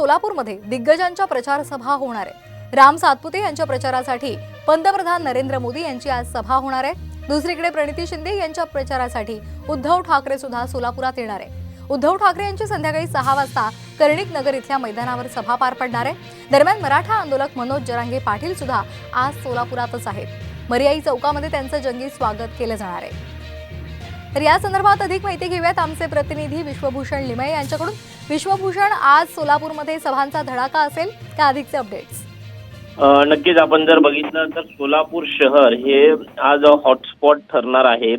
सोलापूरमध्ये दिग्गजांच्या प्रचार सभा होणार आहे। राम सातपुते यांच्या प्रचारासाठी पंतप्रधान नरेंद्र मोदी यांची आज सभा होणार आहे। दुसरीकडे प्रणिती शिंदे यांच्या प्रचारासाठी उद्धव ठाकरे सुद्धा सोलापुरात येणार आहे। उद्धव ठाकरे यांची संध्याकाळी 6 वाजता कर्णिक नगर इथल्या मैदानावर सभा पार पडणार आहे। दरम्यान मराठा आंदोलक मनोज जरांगे पाटील सुद्धा आज सोलापुरातच आहेत। मर्याई चौकामध्ये त्यांचं जंगी स्वागत केलं जाणार आहे। तर या संदर्भात अधिक माहिती घेऊयात आमचे प्रतिनिधी विश्वभूषण लिमये यांच्याकडून। विश्वभूषण, आज सोलापूरमध्ये सभांचा धडाका असेल का? अधिकचे अपडेट्स। नक्कीच आपण जर बघितलं तर सोलापूर शहर हे आज हॉटस्पॉट ठरणार आहे।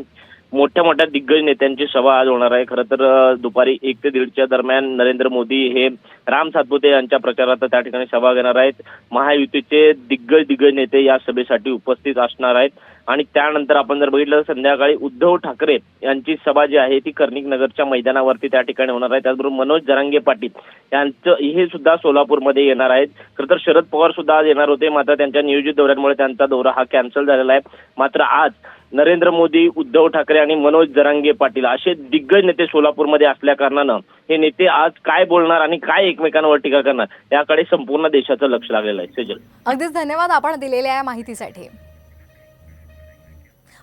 मोठ्या मोठ्या दिग्गज नेत्यांची सभा आज होणार आहे। खरं तर दुपारी 1 ते 1:30च्या दरम्यान नरेंद्र मोदी हे राम सातपुते यांच्या प्रचारार्थ त्या ठिकाणी सभा घेणार आहेत। महायुतीचे दिग्गज नेते या सभेसाठी उपस्थित असणार आहेत। आणि त्यानंतर आपण जर बघितलं तर संध्याकाळी उद्धव ठाकरे यांची सभा जी आहे ती कर्णिक नगरच्या मैदानावरती त्या ठिकाणी होणार आहे। त्याचबरोबर मनोज जरांगे पाटील यांचं हे सुद्धा सोलापूरमध्ये येणार आहेत। खरं तर शरद पवार सुद्धा आज येणार होते, मात्र त्यांच्या नियोजित दौऱ्यांमुळे त्यांचा दौरा हा कॅन्सल झालेला आहे। मात्र आज नरेंद्र मोदी, उद्धव ठाकरे आणि मनोज जरांगे पाटील असे दिग्गज नेते सोलापूरमध्ये असल्या कारणानं हे नेते आज काय बोलणार आणि काय एकमेकांवर टीका करणार याकडे संपूर्ण देशाचं लक्ष लागलेलं आहे। सेजल, अगदीच धन्यवाद आपण दिलेल्या या माहितीसाठी।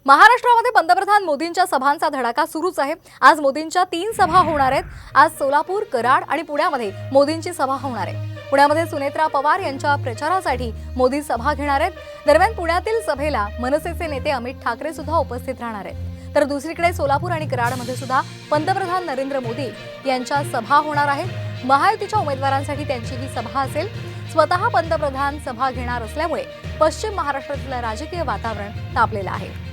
महाराष्ट्रामध्ये पंतप्रधान मोदींच्या सभांचा धडाका सुरूच आहे। आज मोदींच्या 3 सभा होणार आहेत। आज सोलापूर, कराड आणि पुण्यामध्ये मोदींची सभा होणार आहे। पुण्यामध्ये सुनेत्रा पवार यांच्या प्रचारासाठी मोदी सभा घेणार आहेत। दरम्यान पुण्यातील सभेला मनसेचे नेते अमित ठाकरे सुद्धा उपस्थित राहणार आहेत। तर दुसरीकडे सोलापूर आणि कराडमध्ये सुद्धा पंतप्रधान नरेंद्र मोदी यांच्या सभा होणार आहेत। महायुतीच्या उमेदवारांसाठी त्यांची ही सभा असेल। स्वतः पंतप्रधान सभा घेणार असल्यामुळे पश्चिम महाराष्ट्रातील राजकीय वातावरण तापलेलं आहे।